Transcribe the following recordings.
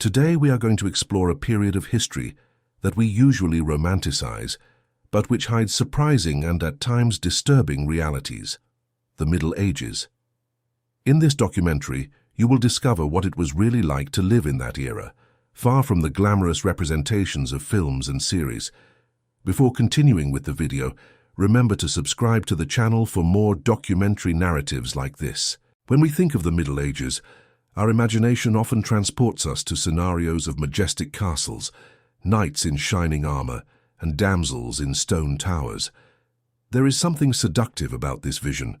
Today we are going to explore a period of history that we usually romanticize, but which hides surprising and at times disturbing realities: the Middle Ages. In this documentary, you will discover what it was really like to live in that era, far from the glamorous representations of films and series. Before continuing with the video, remember to subscribe to the channel for more documentary narratives like this. When we think of the Middle Ages, our imagination often transports us to scenarios of majestic castles, knights in shining armor, and damsels in stone towers. There is something seductive about this vision,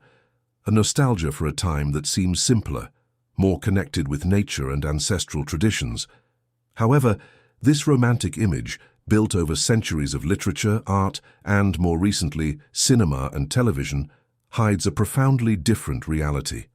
a nostalgia for a time that seems simpler, more connected with nature and ancestral traditions. However, this romantic image, built over centuries of literature, art, and, more recently, cinema and television, hides a profoundly different reality.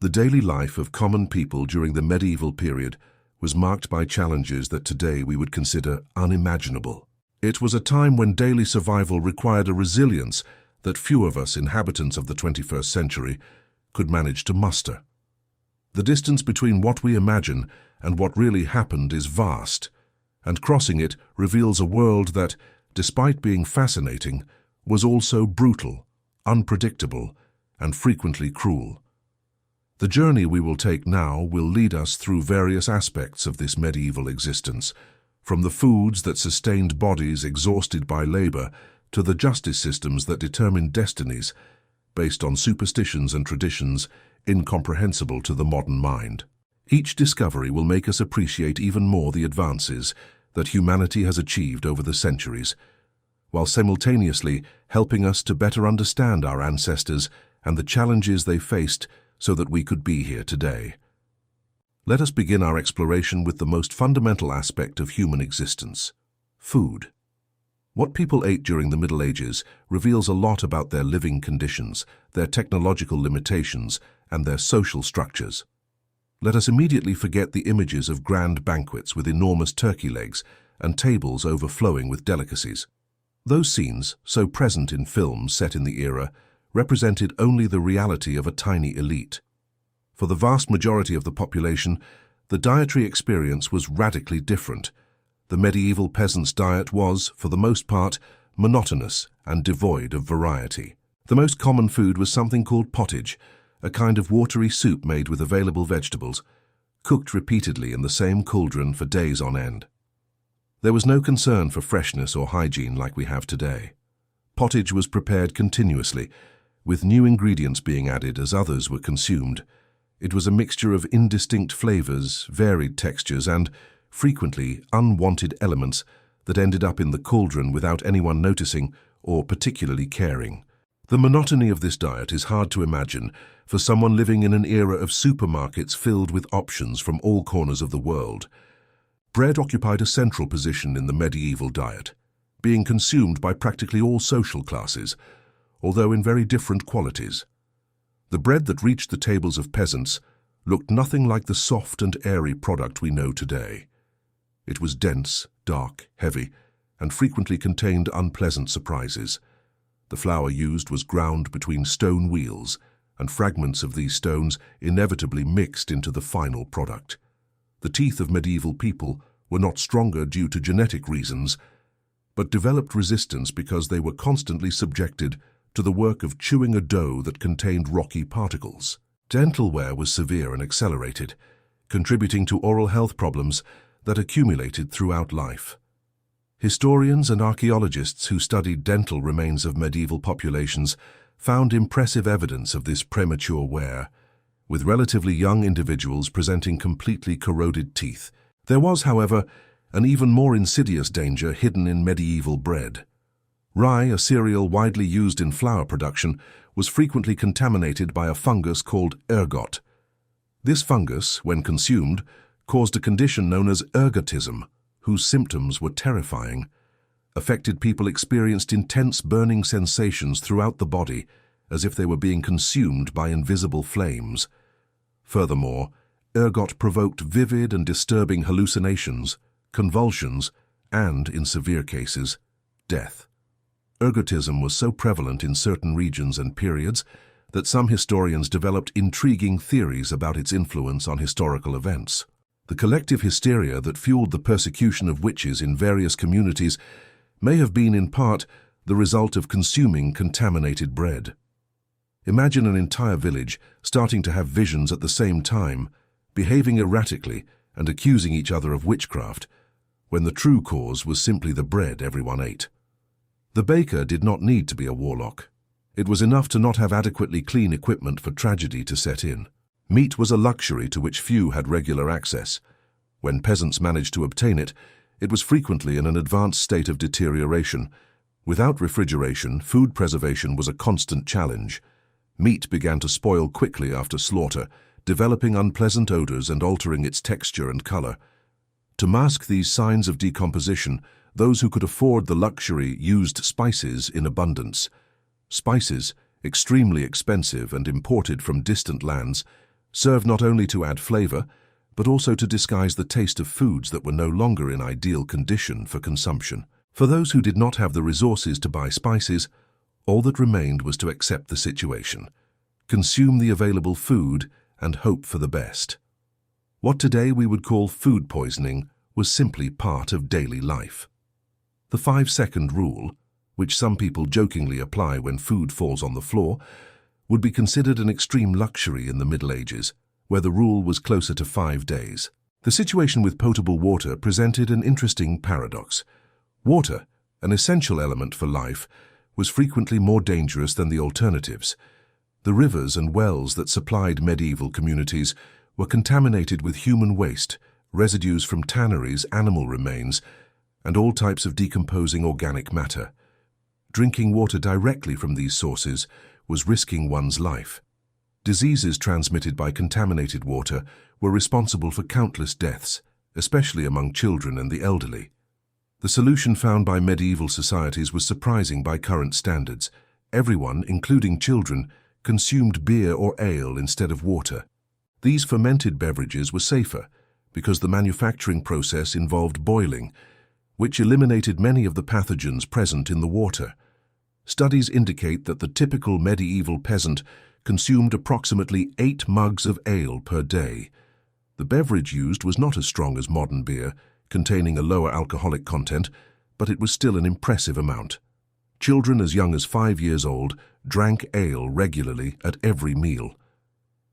The daily life of common people during the medieval period was marked by challenges that today we would consider unimaginable. It was a time when daily survival required a resilience that few of us inhabitants of the 21st century could manage to muster. The distance between what we imagine and what really happened is vast, and crossing it reveals a world that, despite being fascinating, was also brutal, unpredictable, and frequently cruel. The journey we will take now will lead us through various aspects of this medieval existence, from the foods that sustained bodies exhausted by labor to the justice systems that determined destinies, based on superstitions and traditions incomprehensible to the modern mind. Each discovery will make us appreciate even more the advances that humanity has achieved over the centuries, while simultaneously helping us to better understand our ancestors and the challenges they faced so that we could be here today. Let us begin our exploration with the most fundamental aspect of human existence: food. What people ate during the Middle Ages reveals a lot about their living conditions, their technological limitations, and their social structures. Let us immediately forget the images of grand banquets with enormous turkey legs and tables overflowing with delicacies. Those scenes, so present in films set in the era, represented only the reality of a tiny elite. For the vast majority of the population, the dietary experience was radically different. The medieval peasant's diet was, for the most part, monotonous and devoid of variety. The most common food was something called pottage, a kind of watery soup made with available vegetables, cooked repeatedly in the same cauldron for days on end. There was no concern for freshness or hygiene like we have today. Pottage was prepared continuously, with new ingredients being added as others were consumed. It was a mixture of indistinct flavors, varied textures, and, frequently, unwanted elements that ended up in the cauldron without anyone noticing or particularly caring. The monotony of this diet is hard to imagine for someone living in an era of supermarkets filled with options from all corners of the world. Bread occupied a central position in the medieval diet, being consumed by practically all social classes, although in very different qualities. The bread that reached the tables of peasants looked nothing like the soft and airy product we know today. It was dense, dark, heavy, and frequently contained unpleasant surprises. The flour used was ground between stone wheels, and fragments of these stones inevitably mixed into the final product. The teeth of medieval people were not stronger due to genetic reasons, but developed resistance because they were constantly subjected to the work of chewing a dough that contained rocky particles. Dental wear was severe and accelerated, contributing to oral health problems that accumulated throughout life. Historians and archaeologists who studied dental remains of medieval populations found impressive evidence of this premature wear, with relatively young individuals presenting completely corroded teeth. There was, however, an even more insidious danger hidden in medieval bread. Rye, a cereal widely used in flour production, was frequently contaminated by a fungus called ergot. This fungus, when consumed, caused a condition known as ergotism, whose symptoms were terrifying. Affected people experienced intense burning sensations throughout the body, as if they were being consumed by invisible flames. Furthermore, ergot provoked vivid and disturbing hallucinations, convulsions, and, in severe cases, death. Ergotism was so prevalent in certain regions and periods that some historians developed intriguing theories about its influence on historical events. The collective hysteria that fueled the persecution of witches in various communities may have been in part the result of consuming contaminated bread. Imagine an entire village starting to have visions at the same time, behaving erratically and accusing each other of witchcraft, when the true cause was simply the bread everyone ate. The baker did not need to be a warlock. It was enough to not have adequately clean equipment for tragedy to set in. Meat was a luxury to which few had regular access. When peasants managed to obtain it, it was frequently in an advanced state of deterioration. Without refrigeration, food preservation was a constant challenge. Meat began to spoil quickly after slaughter, developing unpleasant odors and altering its texture and color. To mask these signs of decomposition, those who could afford the luxury used spices in abundance. Spices, extremely expensive and imported from distant lands, served not only to add flavor, but also to disguise the taste of foods that were no longer in ideal condition for consumption. For those who did not have the resources to buy spices, all that remained was to accept the situation, consume the available food, and hope for the best. What today we would call food poisoning was simply part of daily life. The 5-second rule, which some people jokingly apply when food falls on the floor, would be considered an extreme luxury in the Middle Ages, where the rule was closer to 5 days. The situation with potable water presented an interesting paradox. Water, an essential element for life, was frequently more dangerous than the alternatives. The rivers and wells that supplied medieval communities were contaminated with human waste, residues from tanneries, animal remains, and all types of decomposing organic matter. Drinking water directly from these sources was risking one's life. Diseases transmitted by contaminated water were responsible for countless deaths, especially among children and the elderly. The solution found by medieval societies was surprising by current standards. Everyone, including children, consumed beer or ale instead of water. These fermented beverages were safer because the manufacturing process involved boiling, which eliminated many of the pathogens present in the water. Studies indicate that the typical medieval peasant consumed approximately 8 mugs of ale per day. The beverage used was not as strong as modern beer, containing a lower alcoholic content, but it was still an impressive amount. Children as young as 5 years old drank ale regularly at every meal.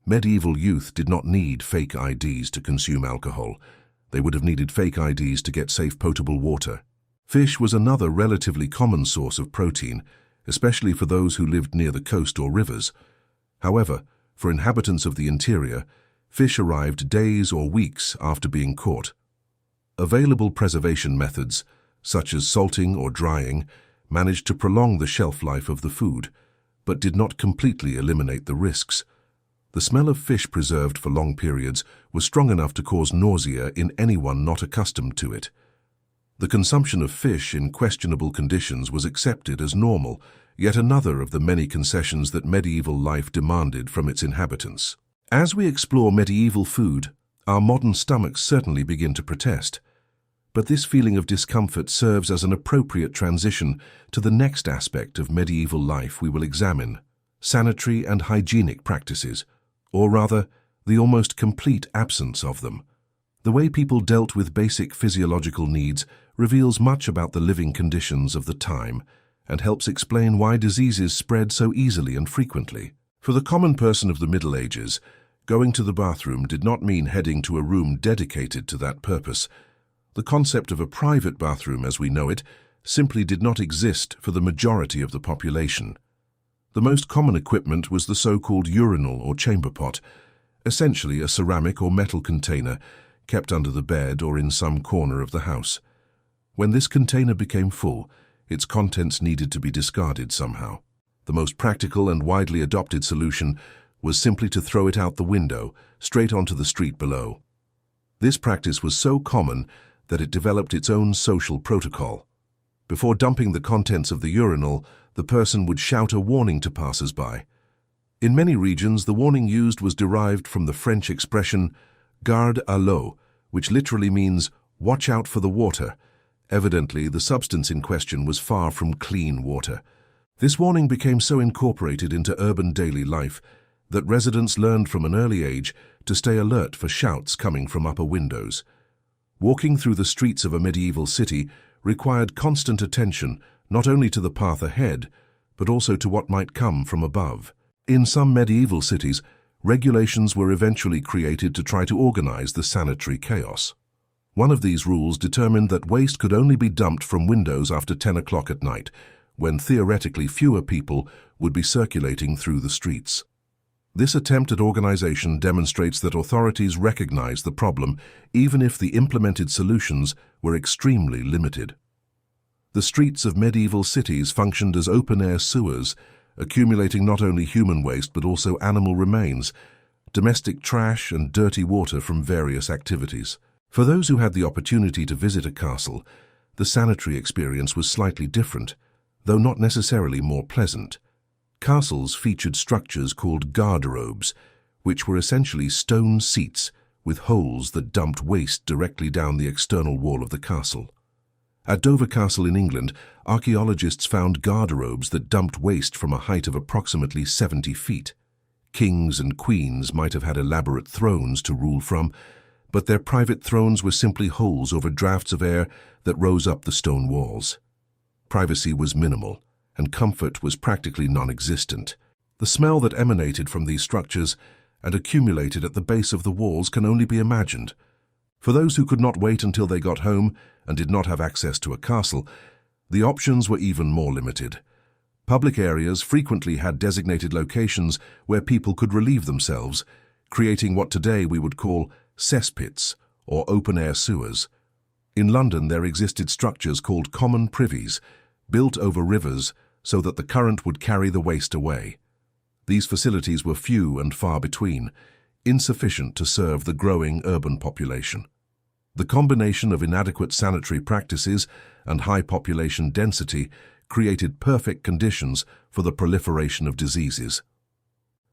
Medieval youth did not need fake IDs to consume alcohol. They would have needed fake IDs to get safe potable water. Fish was another relatively common source of protein, especially for those who lived near the coast or rivers. However, for inhabitants of the interior, fish arrived days or weeks after being caught. Available preservation methods, such as salting or drying, managed to prolong the shelf life of the food, but did not completely eliminate the risks. The smell of fish preserved for long periods was strong enough to cause nausea in anyone not accustomed to it. The consumption of fish in questionable conditions was accepted as normal, yet another of the many concessions that medieval life demanded from its inhabitants. As we explore medieval food, our modern stomachs certainly begin to protest. But this feeling of discomfort serves as an appropriate transition to the next aspect of medieval life we will examine: sanitary and hygienic practices, or rather, the almost complete absence of them. The way people dealt with basic physiological needs reveals much about the living conditions of the time and helps explain why diseases spread so easily and frequently. For the common person of the Middle Ages, going to the bathroom did not mean heading to a room dedicated to that purpose. The concept of a private bathroom as we know it simply did not exist for the majority of the population. The most common equipment was the so-called urinal or chamber pot, essentially a ceramic or metal container kept under the bed or in some corner of the house. When this container became full, its contents needed to be discarded somehow. The most practical and widely adopted solution was simply to throw it out the window, straight onto the street below. This practice was so common that it developed its own social protocol. Before dumping the contents of the urinal, the person would shout a warning to passers-by. In many regions, the warning used was derived from the French expression garde à l'eau, which literally means watch out for the water. Evidently, the substance in question was far from clean water. This warning became so incorporated into urban daily life that residents learned from an early age to stay alert for shouts coming from upper windows. Walking through the streets of a medieval city required constant attention not only to the path ahead, but also to what might come from above. In some medieval cities, regulations were eventually created to try to organize the sanitary chaos. One of these rules determined that waste could only be dumped from windows after 10 o'clock at night, when theoretically fewer people would be circulating through the streets. This attempt at organization demonstrates that authorities recognized the problem, even if the implemented solutions were extremely limited. The streets of medieval cities functioned as open-air sewers, accumulating not only human waste but also animal remains, domestic trash and dirty water from various activities. For those who had the opportunity to visit a castle, the sanitary experience was slightly different, though not necessarily more pleasant. Castles featured structures called garderobes, which were essentially stone seats with holes that dumped waste directly down the external wall of the castle. At Dover Castle in England, archaeologists found garderobes that dumped waste from a height of approximately 70 feet. Kings and queens might have had elaborate thrones to rule from, but their private thrones were simply holes over drafts of air that rose up the stone walls. Privacy was minimal, and comfort was practically non-existent. The smell that emanated from these structures and accumulated at the base of the walls can only be imagined. For those who could not wait until they got home and did not have access to a castle, the options were even more limited. Public areas frequently had designated locations where people could relieve themselves, creating what today we would call cesspits or open-air sewers. In London, there existed structures called common privies, built over rivers so that the current would carry the waste away. These facilities were few and far between, insufficient to serve the growing urban population. The combination of inadequate sanitary practices and high population density created perfect conditions for the proliferation of diseases.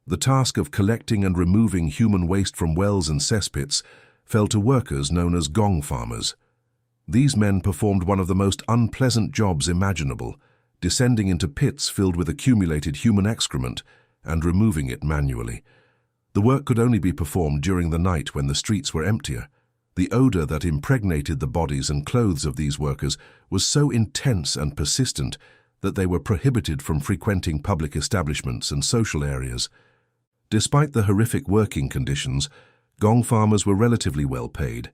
The task of collecting and removing human waste from wells and cesspits fell to workers known as gong farmers. These men performed one of the most unpleasant jobs imaginable, descending into pits filled with accumulated human excrement and removing it manually. The work could only be performed during the night when the streets were emptier. The odor that impregnated the bodies and clothes of these workers was so intense and persistent that they were prohibited from frequenting public establishments and social areas. Despite the horrific working conditions, gong farmers were relatively well paid,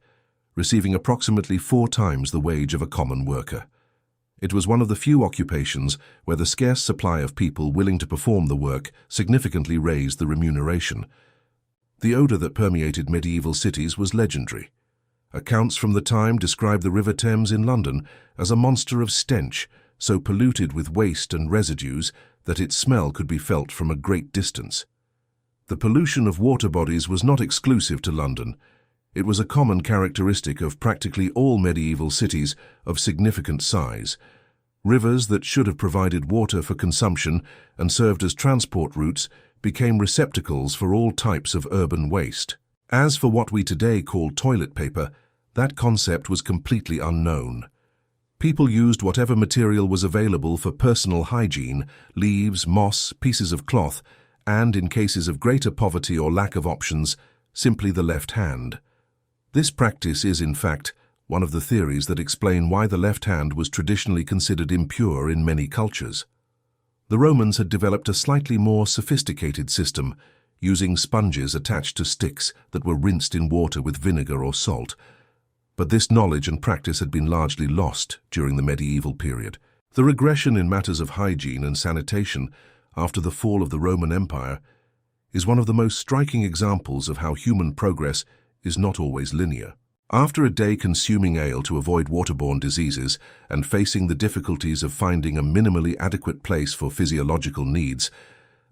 receiving approximately 4 times the wage of a common worker. It was one of the few occupations where the scarce supply of people willing to perform the work significantly raised the remuneration. The odor that permeated medieval cities was legendary. Accounts from the time describe the River Thames in London as a monster of stench, so polluted with waste and residues that its smell could be felt from a great distance. The pollution of water bodies was not exclusive to London. It was a common characteristic of practically all medieval cities of significant size. Rivers that should have provided water for consumption and served as transport routes became receptacles for all types of urban waste. As for what we today call toilet paper, that concept was completely unknown. People used whatever material was available for personal hygiene, leaves, moss, pieces of cloth, and, in cases of greater poverty or lack of options, simply the left hand. This practice is, in fact, one of the theories that explain why the left hand was traditionally considered impure in many cultures. The Romans had developed a slightly more sophisticated system, using sponges attached to sticks that were rinsed in water with vinegar or salt. But this knowledge and practice had been largely lost during the medieval period. The regression in matters of hygiene and sanitation after the fall of the Roman Empire is one of the most striking examples of how human progress is not always linear. After a day consuming ale to avoid waterborne diseases and facing the difficulties of finding a minimally adequate place for physiological needs,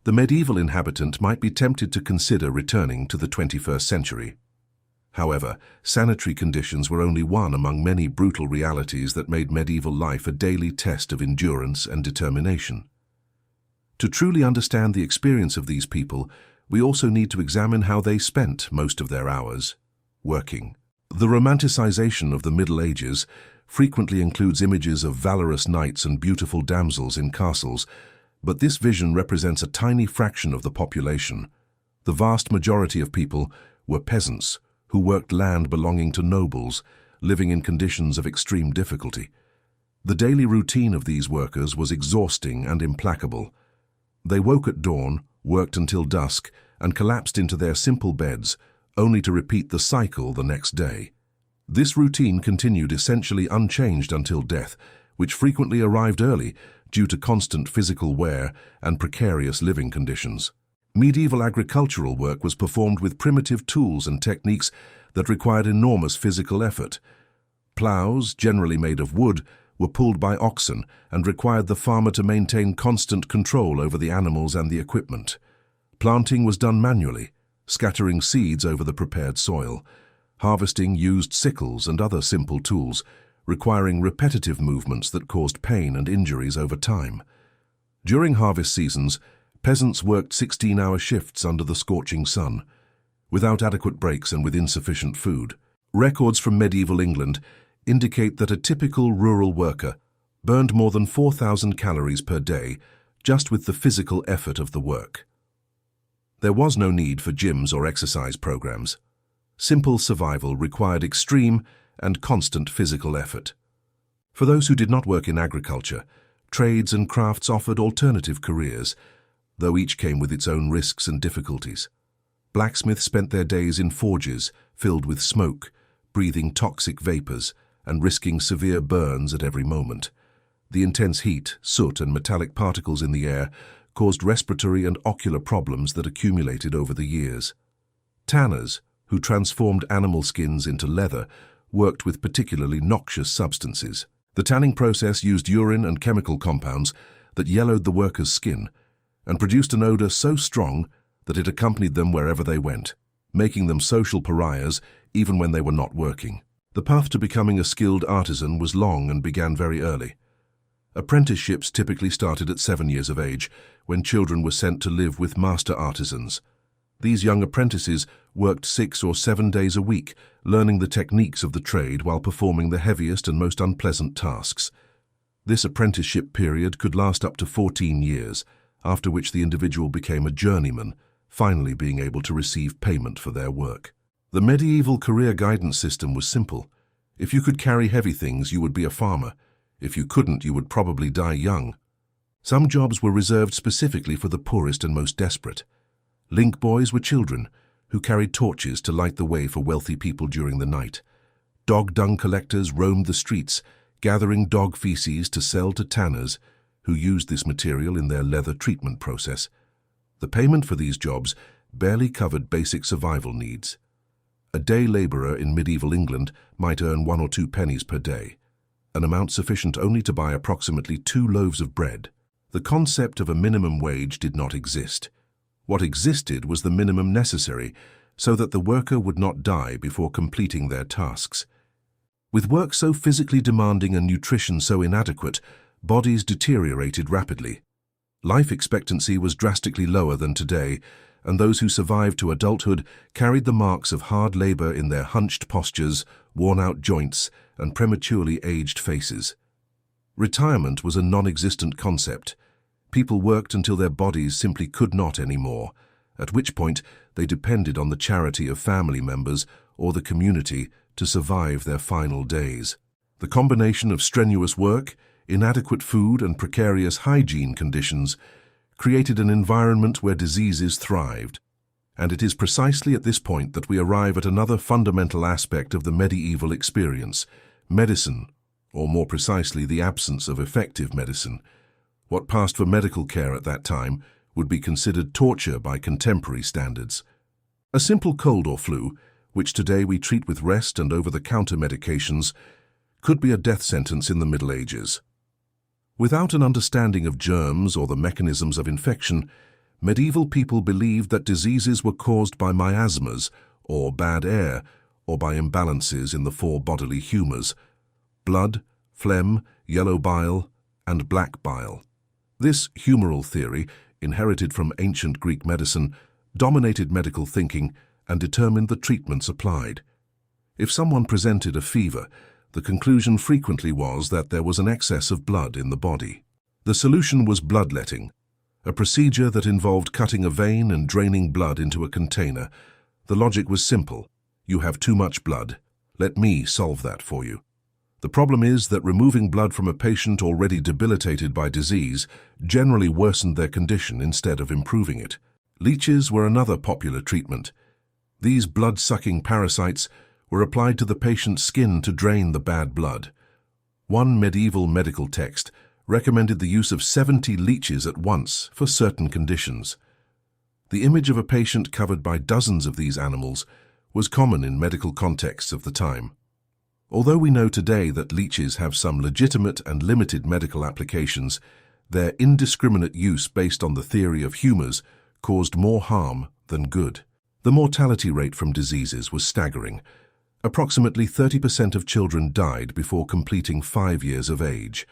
the medieval inhabitant might be tempted to consider returning to the 21st century. However, sanitary conditions were only one among many brutal realities that made medieval life a daily test of endurance and determination. To truly understand the experience of these people, we also need to examine how they spent most of their hours working. The romanticization of the Middle Ages frequently includes images of valorous knights and beautiful damsels in castles, but this vision represents a tiny fraction of the population. The vast majority of people were peasants who worked land belonging to nobles, living in conditions of extreme difficulty. The daily routine of these workers was exhausting and implacable. They woke at dawn, worked until dusk, and collapsed into their simple beds, only to repeat the cycle the next day. This routine continued essentially unchanged until death, which frequently arrived early due to constant physical wear and precarious living conditions. Medieval agricultural work was performed with primitive tools and techniques that required enormous physical effort. Ploughs, generally made of wood, were pulled by oxen and required the farmer to maintain constant control over the animals and the equipment. Planting was done manually, scattering seeds over the prepared soil. Harvesting used sickles and other simple tools, requiring repetitive movements that caused pain and injuries over time. During harvest seasons, peasants worked 16-hour shifts under the scorching sun, without adequate breaks and with insufficient food. Records from medieval England indicate that a typical rural worker burned more than 4,000 calories per day just with the physical effort of the work. There was no need for gyms or exercise programs. Simple survival required extreme and constant physical effort. For those who did not work in agriculture, trades and crafts offered alternative careers, though each came with its own risks and difficulties. Blacksmiths spent their days in forges filled with smoke, breathing toxic vapors, and risking severe burns at every moment. The intense heat, soot, and metallic particles in the air caused respiratory and ocular problems that accumulated over the years. Tanners, who transformed animal skins into leather, worked with particularly noxious substances. The tanning process used urine and chemical compounds that yellowed the workers' skin and produced an odor so strong that it accompanied them wherever they went, making them social pariahs even when they were not working. The path to becoming a skilled artisan was long and began very early. Apprenticeships typically started at 7 years of age, when children were sent to live with master artisans. These young apprentices worked 6 or 7 days a week, learning the techniques of the trade while performing the heaviest and most unpleasant tasks. This apprenticeship period could last up to 14 years, after which the individual became a journeyman, finally being able to receive payment for their work. The medieval career guidance system was simple. If you could carry heavy things, you would be a farmer. If you couldn't, you would probably die young. Some jobs were reserved specifically for the poorest and most desperate. Link boys were children who carried torches to light the way for wealthy people during the night. Dog dung collectors roamed the streets, gathering dog feces to sell to tanners who used this material in their leather treatment process. The payment for these jobs barely covered basic survival needs. A day laborer in medieval England might earn 1 or 2 pennies per day, an amount sufficient only to buy approximately 2 loaves of bread. The concept of a minimum wage did not exist. What existed was the minimum necessary so that the worker would not die before completing their tasks. With work so physically demanding and nutrition so inadequate, bodies deteriorated rapidly. Life expectancy was drastically lower than today, and those who survived to adulthood carried the marks of hard labor in their hunched postures, worn-out joints, and prematurely aged faces. Retirement was a non-existent concept. People worked until their bodies simply could not anymore, at which point they depended on the charity of family members or the community to survive their final days. The combination of strenuous work, inadequate food, and precarious hygiene conditions created an environment where diseases thrived. And it is precisely at this point that we arrive at another fundamental aspect of the medieval experience: medicine, or more precisely, the absence of effective medicine. What passed for medical care at that time would be considered torture by contemporary standards. A simple cold or flu, which today we treat with rest and over-the-counter medications, could be a death sentence in the Middle Ages. Without an understanding of germs or the mechanisms of infection, medieval people believed that diseases were caused by miasmas, or bad air, or by imbalances in the 4 bodily humors: blood, phlegm, yellow bile, and black bile. This humoral theory, inherited from ancient Greek medicine, dominated medical thinking and determined the treatments applied. If someone presented a fever, the conclusion frequently was that there was an excess of blood in the body. The solution was bloodletting, a procedure that involved cutting a vein and draining blood into a container, The logic was simple. You have too much blood. Let me solve that for you. The problem is that removing blood from a patient already debilitated by disease generally worsened their condition instead of improving it. Leeches were another popular treatment. These blood-sucking parasites were applied to the patient's skin to drain the bad blood. One medieval medical text recommended the use of 70 leeches at once for certain conditions. The image of a patient covered by dozens of these animals was common in medical contexts of the time. Although we know today that leeches have some legitimate and limited medical applications, their indiscriminate use based on the theory of humors caused more harm than good. The mortality rate from diseases was staggering. Approximately 30% of children died before completing 5 years of age.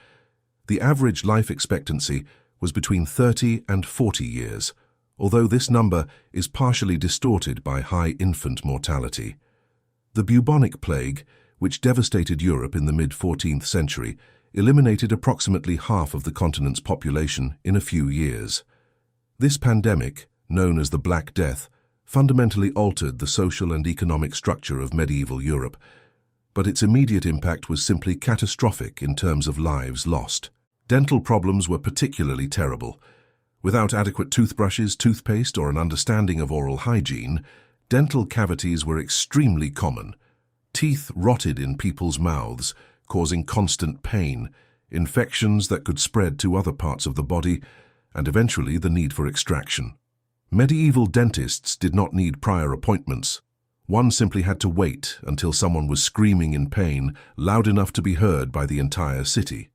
The average life expectancy was between 30 and 40 years, although this number is partially distorted by high infant mortality. The bubonic plague, which devastated Europe in the mid-14th century, eliminated approximately half of the continent's population in a few years. This pandemic, known as the Black Death, fundamentally altered the social and economic structure of medieval Europe, but its immediate impact was simply catastrophic in terms of lives lost. Dental problems were particularly terrible. Without adequate toothbrushes, toothpaste, or an understanding of oral hygiene, dental cavities were extremely common. Teeth rotted in people's mouths, causing constant pain, infections that could spread to other parts of the body, and eventually the need for extraction. Medieval dentists did not need prior appointments. One simply had to wait until someone was screaming in pain, loud enough to be heard by the entire city.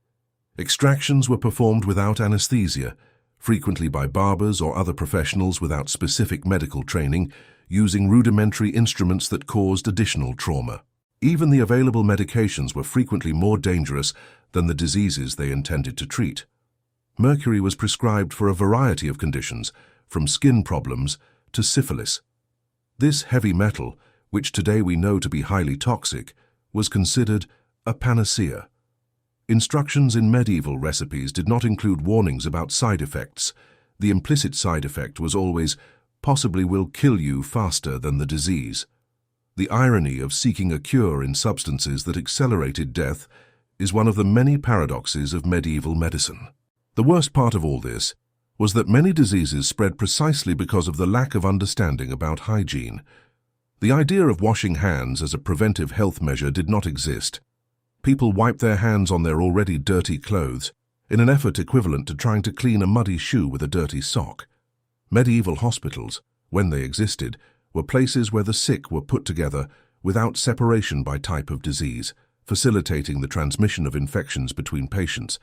Extractions were performed without anesthesia, frequently by barbers or other professionals without specific medical training, using rudimentary instruments that caused additional trauma. Even the available medications were frequently more dangerous than the diseases they intended to treat. Mercury was prescribed for a variety of conditions, from skin problems to syphilis. This heavy metal, which today we know to be highly toxic, was considered a panacea. Instructions in medieval recipes did not include warnings about side effects. The implicit side effect was always, possibly will kill you faster than the disease. The irony of seeking a cure in substances that accelerated death is one of the many paradoxes of medieval medicine. The worst part of all this was that many diseases spread precisely because of the lack of understanding about hygiene. The idea of washing hands as a preventive health measure did not exist. People wiped their hands on their already dirty clothes in an effort equivalent to trying to clean a muddy shoe with a dirty sock. Medieval hospitals, when they existed, were places where the sick were put together without separation by type of disease, facilitating the transmission of infections between patients.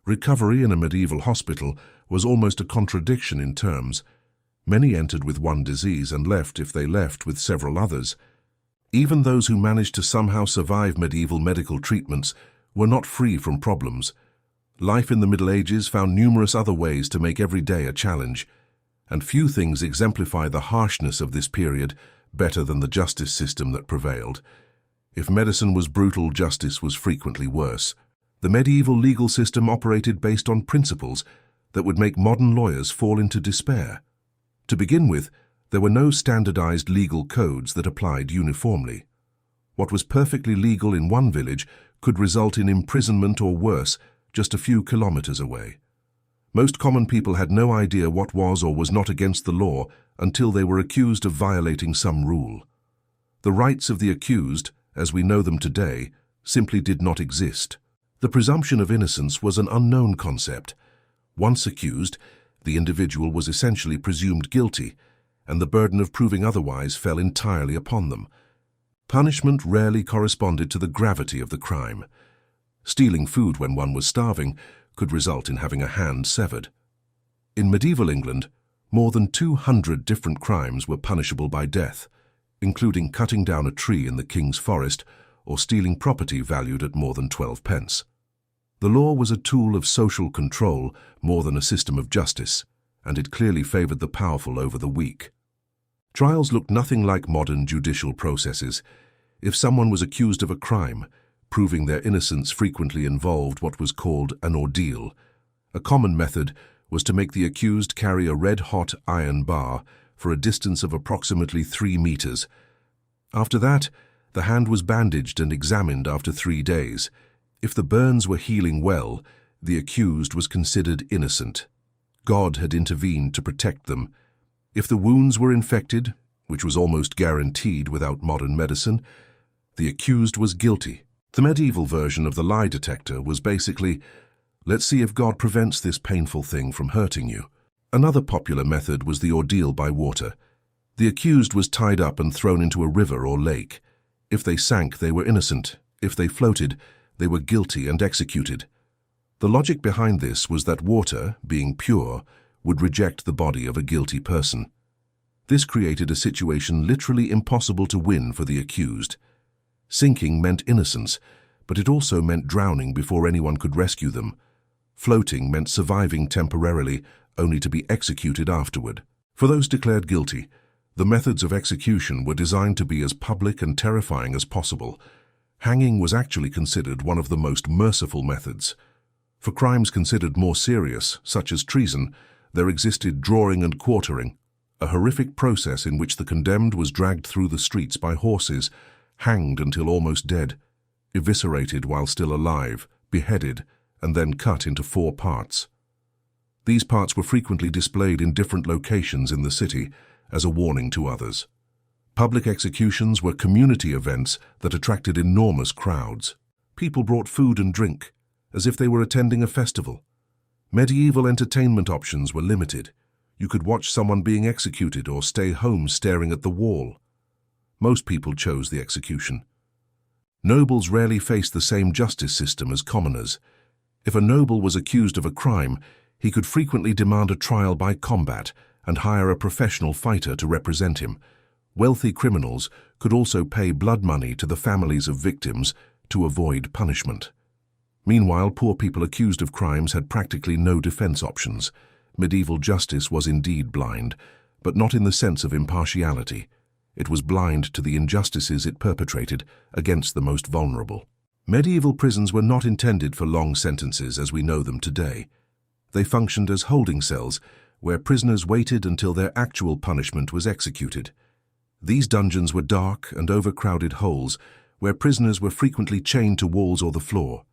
Recovery in a medieval hospital was almost a contradiction in terms. Many entered with one disease and left, if they left, with several others. Even those who managed to somehow survive medieval medical treatments were not free from problems. Life in the Middle Ages found numerous other ways to make every day a challenge, and few things exemplify the harshness of this period better than the justice system that prevailed. If medicine was brutal, justice was frequently worse. The medieval legal system operated based on principles that would make modern lawyers fall into despair. To begin with, there were no standardized legal codes that applied uniformly. What was perfectly legal in one village could result in imprisonment or worse just a few kilometers away. Most common people had no idea what was or was not against the law until they were accused of violating some rule. The rights of the accused, as we know them today, simply did not exist. The presumption of innocence was an unknown concept. Once accused, the individual was essentially presumed guilty, and the burden of proving otherwise fell entirely upon them. Punishment rarely corresponded to the gravity of the crime. Stealing food when one was starving could result in having a hand severed. In medieval England, more than 200 different crimes were punishable by death, including cutting down a tree in the king's forest or stealing property valued at more than 12 pence. The law was a tool of social control more than a system of justice, and it clearly favored the powerful over the weak. Trials looked nothing like modern judicial processes. If someone was accused of a crime, proving their innocence frequently involved what was called an ordeal. A common method was to make the accused carry a red-hot iron bar for a distance of approximately 3 meters. After that, the hand was bandaged and examined after 3 days. If the burns were healing well, the accused was considered innocent. God had intervened to protect them. If the wounds were infected, which was almost guaranteed without modern medicine, the accused was guilty. The medieval version of the lie detector was basically, let's see if God prevents this painful thing from hurting you. Another popular method was the ordeal by water. The accused was tied up and thrown into a river or lake. If they sank, they were innocent. If they floated, they were guilty and executed. The logic behind this was that water, being pure, would reject the body of a guilty person. This created a situation literally impossible to win for the accused. Sinking meant innocence, but it also meant drowning before anyone could rescue them. Floating meant surviving temporarily, only to be executed afterward. For those declared guilty, the methods of execution were designed to be as public and terrifying as possible. Hanging was actually considered one of the most merciful methods. For crimes considered more serious, such as treason, there existed drawing and quartering, a horrific process in which the condemned was dragged through the streets by horses, hanged until almost dead, eviscerated while still alive, beheaded, and then cut into 4 parts. These parts were frequently displayed in different locations in the city as a warning to others. Public executions were community events that attracted enormous crowds. People brought food and drink, as if they were attending a festival. Medieval entertainment options were limited. You could watch someone being executed or stay home staring at the wall. Most people chose the execution. Nobles rarely faced the same justice system as commoners. If a noble was accused of a crime, he could frequently demand a trial by combat and hire a professional fighter to represent him. Wealthy criminals could also pay blood money to the families of victims to avoid punishment. Meanwhile, poor people accused of crimes had practically no defense options. Medieval justice was indeed blind, but not in the sense of impartiality. It was blind to the injustices it perpetrated against the most vulnerable. Medieval prisons were not intended for long sentences as we know them today. They functioned as holding cells, where prisoners waited until their actual punishment was executed. These dungeons were dark and overcrowded holes, where prisoners were frequently chained to walls or the floor.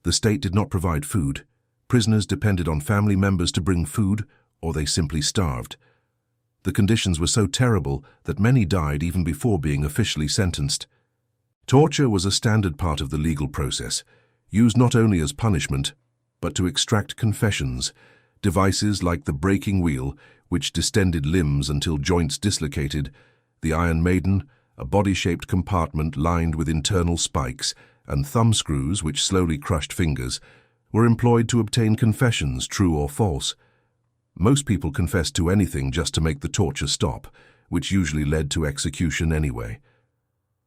The state did not provide food. Prisoners depended on family members to bring food, or they simply starved. The conditions were so terrible that many died even before being officially sentenced. Torture was a standard part of the legal process, used not only as punishment, but to extract confessions. Devices like the breaking wheel, which distended limbs until joints dislocated, the Iron Maiden, a body-shaped compartment lined with internal spikes, and thumbscrews, which slowly crushed fingers, were employed to obtain confessions, true or false. Most people confessed to anything just to make the torture stop, which usually led to execution anyway.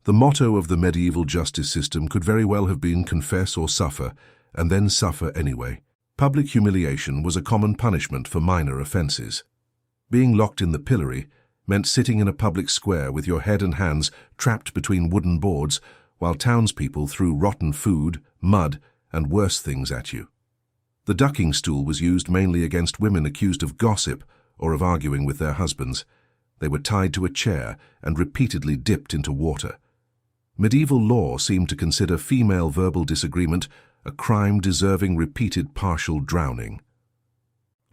The motto of the medieval justice system could very well have been confess or suffer, and then suffer anyway. Public humiliation was a common punishment for minor offenses. Being locked in the pillory meant sitting in a public square with your head and hands trapped between wooden boards while townspeople threw rotten food, mud, and worse things at you. The ducking stool was used mainly against women accused of gossip or of arguing with their husbands. They were tied to a chair and repeatedly dipped into water. Medieval law seemed to consider female verbal disagreement a crime deserving repeated partial drowning.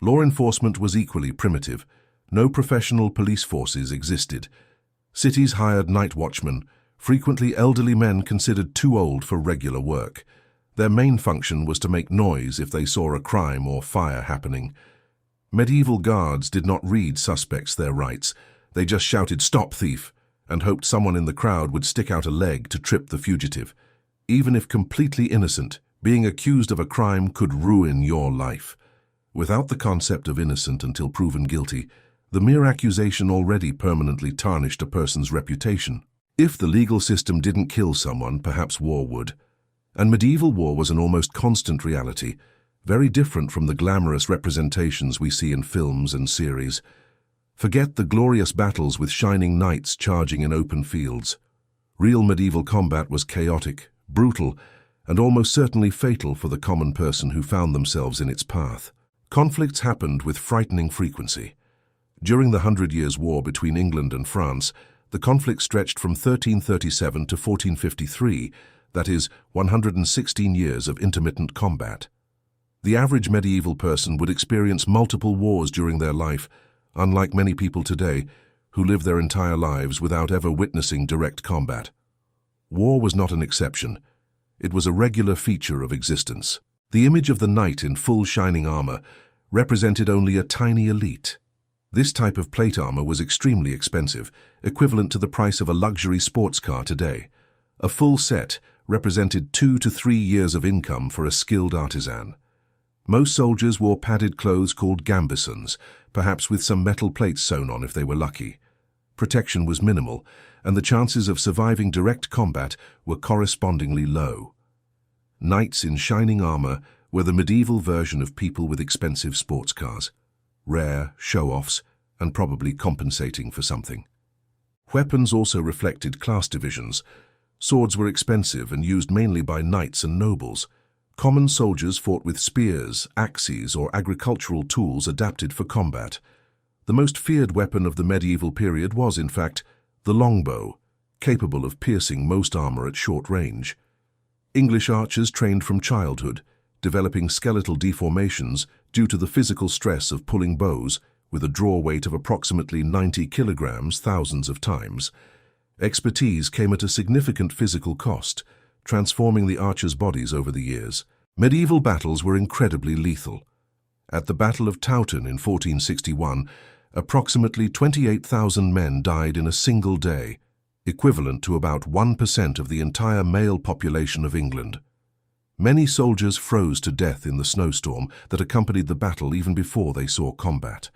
Law enforcement was equally primitive. No professional police forces existed. Cities hired night watchmen, frequently elderly men considered too old for regular work. Their main function was to make noise if they saw a crime or fire happening. Medieval guards did not read suspects their rights. They just shouted, "Stop, thief!" and hoped someone in the crowd would stick out a leg to trip the fugitive. Even if completely innocent, being accused of a crime could ruin your life. Without the concept of innocent until proven guilty, the mere accusation already permanently tarnished a person's reputation. If the legal system didn't kill someone, perhaps war would. And medieval war was an almost constant reality, very different from the glamorous representations we see in films and series. Forget the glorious battles with shining knights charging in open fields. Real medieval combat was chaotic, brutal, and almost certainly fatal for the common person who found themselves in its path. Conflicts happened with frightening frequency. During the Hundred Years' War between England and France, the conflict stretched from 1337 to 1453, that is, 116 years of intermittent combat. The average medieval person would experience multiple wars during their life, unlike many people today who live their entire lives without ever witnessing direct combat. War was not an exception. It was a regular feature of existence. The image of the knight in full shining armor represented only a tiny elite. This type of plate armor was extremely expensive, equivalent to the price of a luxury sports car today. A full set represented 2 to 3 years of income for a skilled artisan. Most soldiers wore padded clothes called gambesons, perhaps with some metal plates sewn on if they were lucky. Protection was minimal, and the chances of surviving direct combat were correspondingly low. Knights in shining armor were the medieval version of people with expensive sports cars. Rare, show-offs, and probably compensating for something. Weapons also reflected class divisions. Swords were expensive and used mainly by knights and nobles. Common soldiers fought with spears, axes, or agricultural tools adapted for combat. The most feared weapon of the medieval period was, in fact, the longbow, capable of piercing most armor at short range. English archers trained from childhood, developing skeletal deformations due to the physical stress of pulling bows with a draw weight of approximately 90 kilograms thousands of times. Expertise came at a significant physical cost, transforming the archers' bodies over the years. Medieval battles were incredibly lethal. At the Battle of Towton in 1461, approximately 28,000 men died in a single day, equivalent to about 1% of the entire male population of England. Many soldiers froze to death in the snowstorm that accompanied the battle even before they saw combat.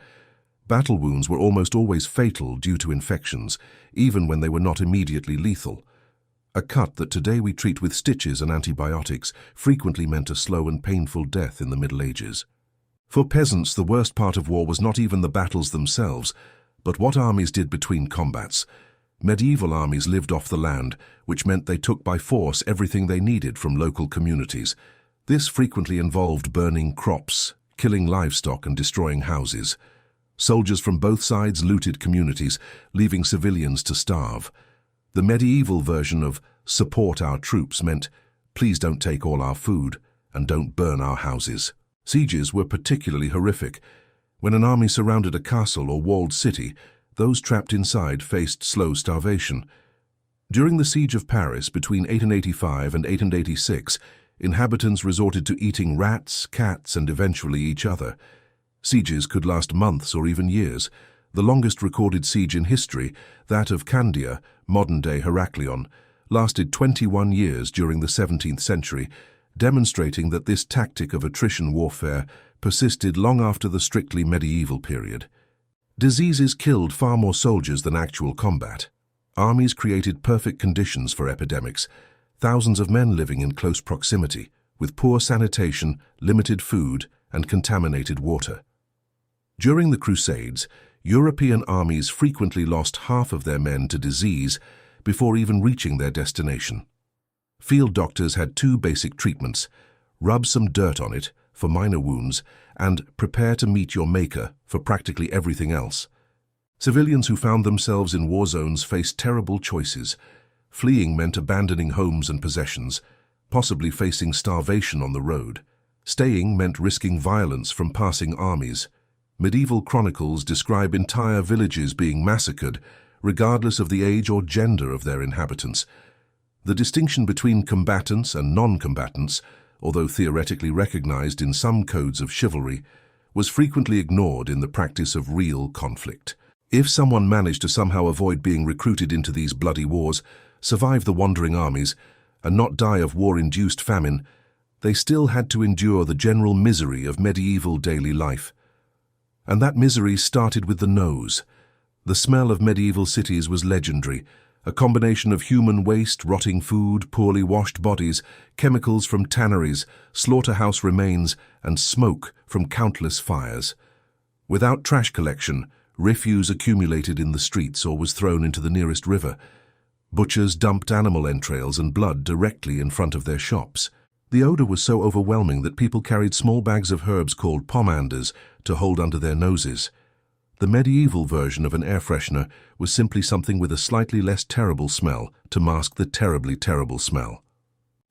Battle wounds were almost always fatal due to infections, even when they were not immediately lethal. A cut that today we treat with stitches and antibiotics frequently meant a slow and painful death in the Middle Ages. For peasants, the worst part of war was not even the battles themselves, but what armies did between combats. Medieval armies lived off the land, which meant they took by force everything they needed from local communities. This frequently involved burning crops, killing livestock, and destroying houses. Soldiers from both sides looted communities, leaving civilians to starve. The medieval version of "support our troops" meant, "please don't take all our food and don't burn our houses." Sieges were particularly horrific. When an army surrounded a castle or walled city, those trapped inside faced slow starvation. During the Siege of Paris between 885 and 886, inhabitants resorted to eating rats, cats, and eventually each other. Sieges could last months or even years. The longest recorded siege in history, that of Candia, modern-day Heraklion, lasted 21 years during the 17th century, demonstrating that this tactic of attrition warfare persisted long after the strictly medieval period. Diseases killed far more soldiers than actual combat. Armies created perfect conditions for epidemics, thousands of men living in close proximity, with poor sanitation, limited food, and contaminated water. During the Crusades, European armies frequently lost half of their men to disease before even reaching their destination. Field doctors had two basic treatments: rub some dirt on it for minor wounds, and prepare to meet your maker for practically everything else. Civilians who found themselves in war zones faced terrible choices. Fleeing meant abandoning homes and possessions, possibly facing starvation on the road. Staying meant risking violence from passing armies. Medieval chronicles describe entire villages being massacred, regardless of the age or gender of their inhabitants. The distinction between combatants and non-combatants, although theoretically recognized in some codes of chivalry, was frequently ignored in the practice of real conflict. If someone managed to somehow avoid being recruited into these bloody wars, survive the wandering armies, and not die of war-induced famine, they still had to endure the general misery of medieval daily life. And that misery started with the nose. The smell of medieval cities was legendary, a combination of human waste, rotting food, poorly washed bodies, chemicals from tanneries, slaughterhouse remains, and smoke from countless fires. Without trash collection, refuse accumulated in the streets or was thrown into the nearest river. Butchers dumped animal entrails and blood directly in front of their shops. The odor was so overwhelming that people carried small bags of herbs called pomanders to hold under their noses. The medieval version of an air freshener was simply something with a slightly less terrible smell to mask the terribly terrible smell.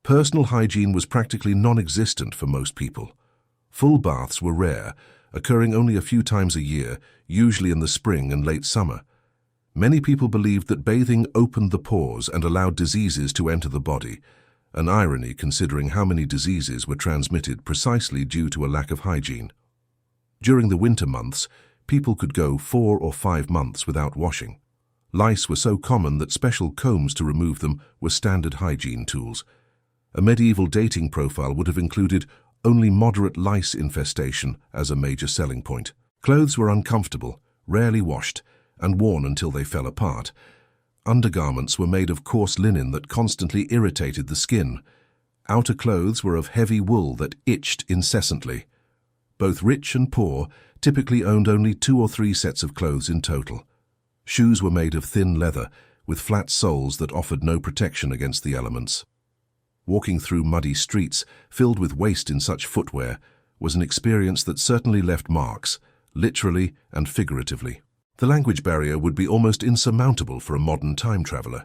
Personal hygiene was practically non-existent for most people. Full baths were rare, occurring only a few times a year, usually in the spring and late summer. Many people believed that bathing opened the pores and allowed diseases to enter the body, an irony considering how many diseases were transmitted precisely due to a lack of hygiene. During the winter months, people could go 4 or 5 months without washing. Lice were so common that special combs to remove them were standard hygiene tools. A medieval dating profile would have included only moderate lice infestation as a major selling point. Clothes were uncomfortable, rarely washed, and worn until they fell apart. Undergarments were made of coarse linen that constantly irritated the skin. Outer clothes were of heavy wool that itched incessantly. Both rich and poor typically owned only 2 or 3 sets of clothes in total. Shoes were made of thin leather, with flat soles that offered no protection against the elements. Walking through muddy streets filled with waste in such footwear was an experience that certainly left marks, literally and figuratively. The language barrier would be almost insurmountable for a modern time traveler.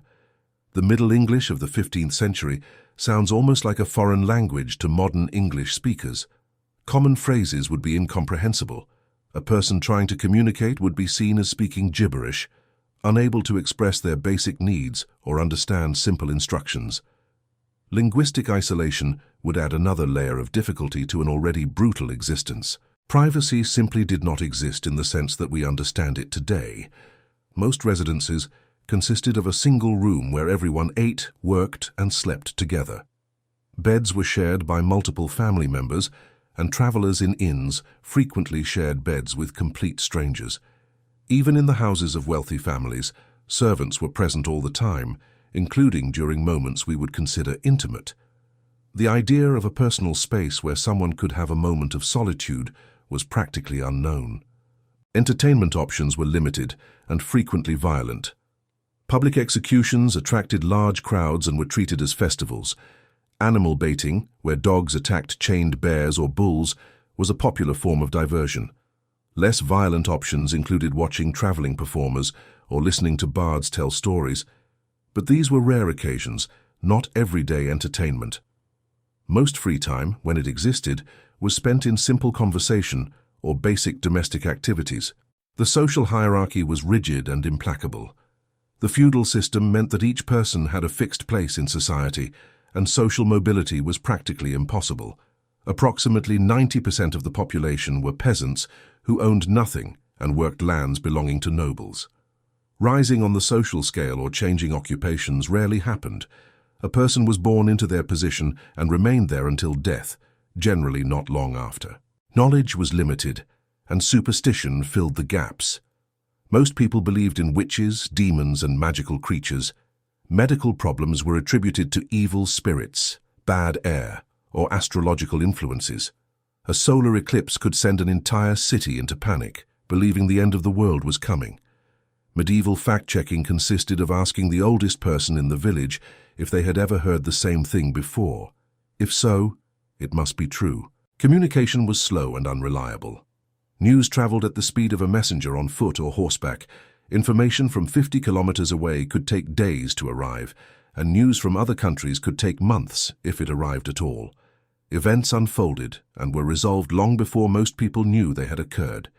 The Middle English of the 15th century sounds almost like a foreign language to modern English speakers. Common phrases would be incomprehensible. A person trying to communicate would be seen as speaking gibberish, unable to express their basic needs or understand simple instructions. Linguistic isolation would add another layer of difficulty to an already brutal existence. Privacy simply did not exist in the sense that we understand it today. Most residences consisted of a single room where everyone ate, worked, and slept together. Beds were shared by multiple family members, and travelers in inns frequently shared beds with complete strangers. Even in the houses of wealthy families, servants were present all the time, including during moments we would consider intimate. The idea of a personal space where someone could have a moment of solitude was practically unknown. Entertainment options were limited and frequently violent. Public executions attracted large crowds and were treated as festivals. Animal baiting, where dogs attacked chained bears or bulls, was a popular form of diversion. Less violent options included watching traveling performers or listening to bards tell stories. But these were rare occasions, not everyday entertainment. Most free time, when it existed, was spent in simple conversation or basic domestic activities. The social hierarchy was rigid and implacable. The feudal system meant that each person had a fixed place in society, and social mobility was practically impossible. Approximately 90% of the population were peasants who owned nothing and worked lands belonging to nobles. Rising on the social scale or changing occupations rarely happened. A person was born into their position and remained there until death, generally not long after. Knowledge was limited, and superstition filled the gaps. Most people believed in witches, demons, and magical creatures. Medical problems were attributed to evil spirits, bad air, or astrological influences. A solar eclipse could send an entire city into panic, believing the end of the world was coming. Medieval fact-checking consisted of asking the oldest person in the village if they had ever heard the same thing before. If so, it must be true. Communication was slow and unreliable. News traveled at the speed of a messenger on foot or horseback. Information from 50 kilometers away could take days to arrive, and news from other countries could take months if it arrived at all. Events unfolded and were resolved long before most people knew they had occurred.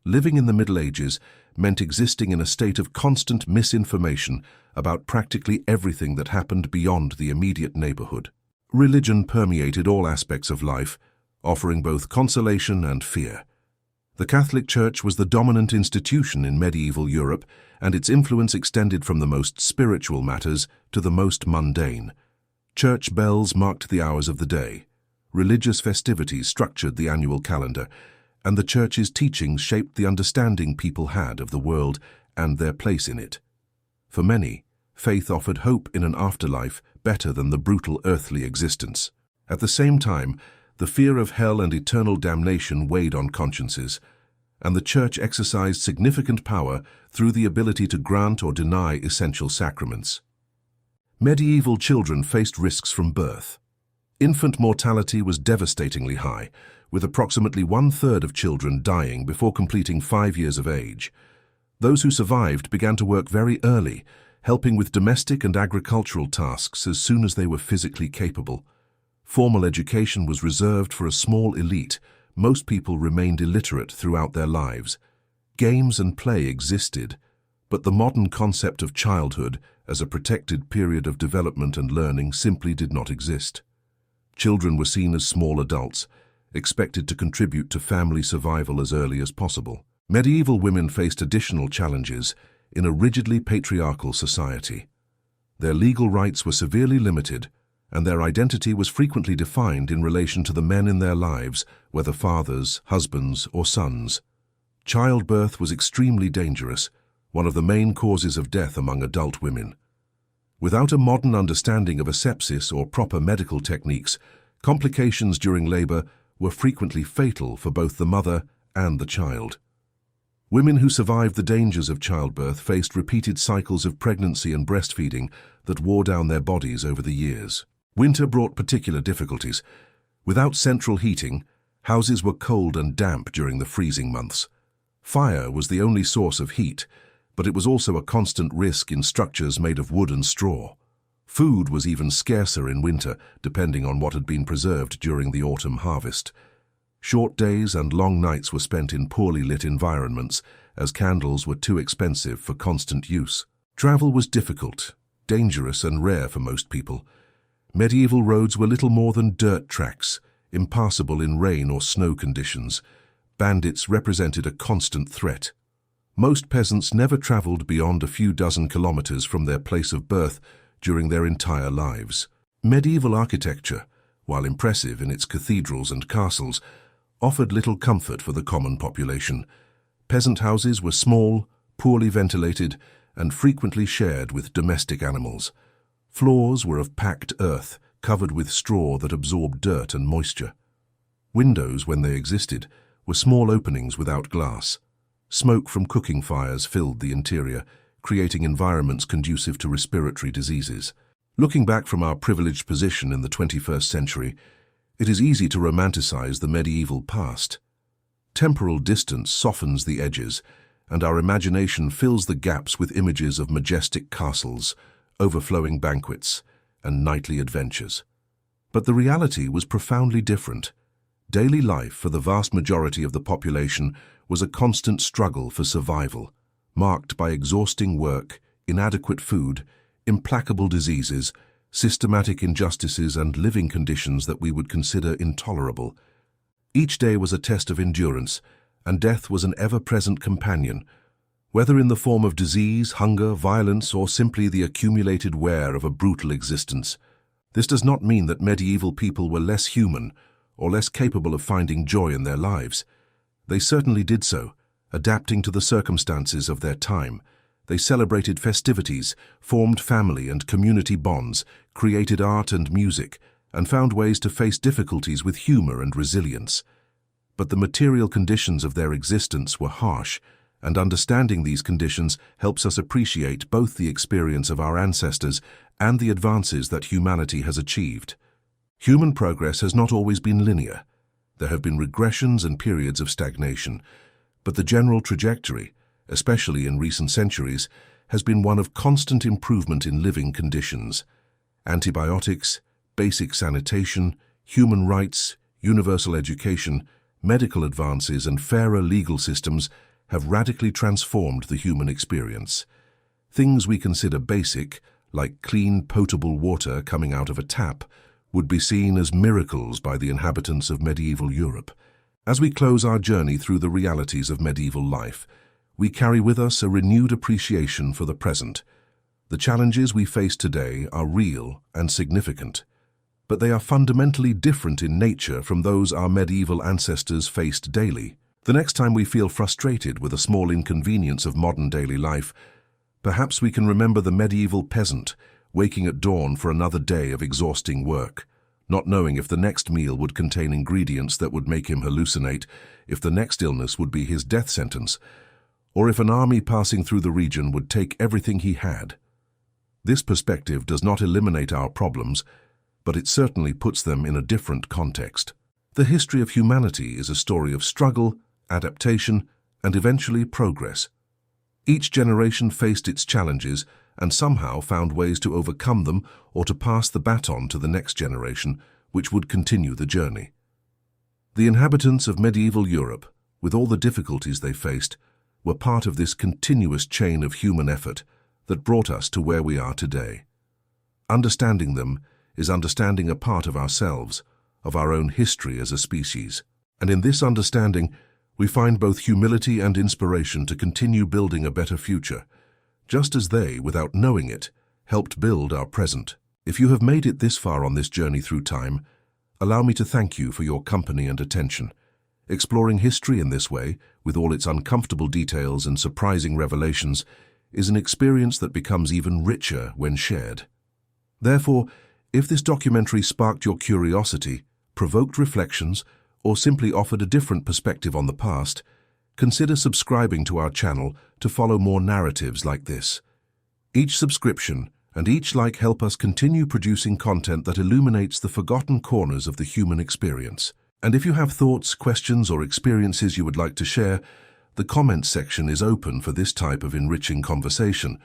Living in the Middle Ages meant existing in a state of constant misinformation about practically everything that happened beyond the immediate neighborhood. Religion permeated all aspects of life, offering both consolation and fear. The Catholic Church was the dominant institution in medieval Europe, and its influence extended from the most spiritual matters to the most mundane. Church bells marked the hours of the day. Religious festivities structured the annual calendar, and the Church's teachings shaped the understanding people had of the world and their place in it. For many, faith offered hope in an afterlife better than the brutal earthly existence. At the same time, the fear of hell and eternal damnation weighed on consciences, and the Church exercised significant power through the ability to grant or deny essential sacraments. Medieval children faced risks from birth. Infant mortality was devastatingly high, with approximately 1/3 of children dying before completing 5 years of age. Those who survived began to work very early, helping with domestic and agricultural tasks as soon as they were physically capable. Formal education was reserved for a small elite. Most people remained illiterate throughout their lives. Games and play existed, but the modern concept of childhood as a protected period of development and learning simply did not exist. Children were seen as small adults, expected to contribute to family survival as early as possible. Medieval women faced additional challenges in a rigidly patriarchal society. Their legal rights were severely limited, and their identity was frequently defined in relation to the men in their lives, whether fathers, husbands, or sons. Childbirth was extremely dangerous, one of the main causes of death among adult women. Without a modern understanding of asepsis or proper medical techniques, complications during labor were frequently fatal for both the mother and the child. Women who survived the dangers of childbirth faced repeated cycles of pregnancy and breastfeeding that wore down their bodies over the years. Winter brought particular difficulties. Without central heating, houses were cold and damp during the freezing months. Fire was the only source of heat, but it was also a constant risk in structures made of wood and straw. Food was even scarcer in winter, depending on what had been preserved during the autumn harvest. Short days and long nights were spent in poorly lit environments, as candles were too expensive for constant use. Travel was difficult, dangerous and rare for most people. Medieval roads were little more than dirt tracks, impassable in rain or snow conditions. Bandits represented a constant threat. Most peasants never traveled beyond a few dozen kilometers from their place of birth during their entire lives. Medieval architecture, while impressive in its cathedrals and castles, offered little comfort for the common population. Peasant houses were small, poorly ventilated, and frequently shared with domestic animals. Floors were of packed earth, covered with straw that absorbed dirt and moisture. Windows, when they existed, were small openings without glass. Smoke from cooking fires filled the interior, creating environments conducive to respiratory diseases. Looking back from our privileged position in the 21st century, it is easy to romanticize the medieval past. Temporal distance softens the edges, and our imagination fills the gaps with images of majestic castles, overflowing banquets, and knightly adventures. But the reality was profoundly different. Daily life for the vast majority of the population was a constant struggle for survival, marked by exhausting work, inadequate food, implacable diseases, systematic injustices, and living conditions that we would consider intolerable. Each day was a test of endurance, and death was an ever-present companion, whether in the form of disease, hunger, violence, or simply the accumulated wear of a brutal existence. This does not mean that medieval people were less human or less capable of finding joy in their lives. They certainly did so, adapting to the circumstances of their time. They celebrated festivities, formed family and community bonds, created art and music, and found ways to face difficulties with humor and resilience. But the material conditions of their existence were harsh, and understanding these conditions helps us appreciate both the experience of our ancestors and the advances that humanity has achieved. Human progress has not always been linear. There have been regressions and periods of stagnation, but the general trajectory, especially in recent centuries, has been one of constant improvement in living conditions. Antibiotics, basic sanitation, human rights, universal education, medical advances, and fairer legal systems have radically transformed the human experience. Things we consider basic, like clean, potable water coming out of a tap, would be seen as miracles by the inhabitants of medieval Europe. As we close our journey through the realities of medieval life, we carry with us a renewed appreciation for the present. The challenges we face today are real and significant, but they are fundamentally different in nature from those our medieval ancestors faced daily. The next time we feel frustrated with a small inconvenience of modern daily life, perhaps we can remember the medieval peasant waking at dawn for another day of exhausting work, not knowing if the next meal would contain ingredients that would make him hallucinate, if the next illness would be his death sentence, or if an army passing through the region would take everything he had. This perspective does not eliminate our problems, but it certainly puts them in a different context. The history of humanity is a story of struggle, adaptation, and eventually progress. Each generation faced its challenges and somehow found ways to overcome them or to pass the baton to the next generation, which would continue the journey. The inhabitants of medieval Europe, with all the difficulties they faced, were part of this continuous chain of human effort that brought us to where we are today. Understanding them is understanding a part of ourselves, of our own history as a species. And in this understanding, we find both humility and inspiration to continue building a better future, just as they, without knowing it, helped build our present. If you have made it this far on this journey through time, allow me to thank you for your company and attention. Exploring history in this way, with all its uncomfortable details and surprising revelations, is an experience that becomes even richer when shared. Therefore, if this documentary sparked your curiosity, provoked reflections, or simply offered a different perspective on the past, consider subscribing to our channel to follow more narratives like this. Each subscription and each like help us continue producing content that illuminates the forgotten corners of the human experience. And if you have thoughts, questions, or experiences you would like to share, the comments section is open for this type of enriching conversation.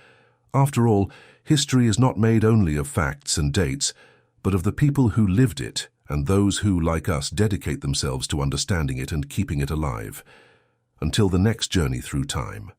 After all, history is not made only of facts and dates, but of the people who lived it and those who, like us, dedicate themselves to understanding it and keeping it alive. Until the next journey through time.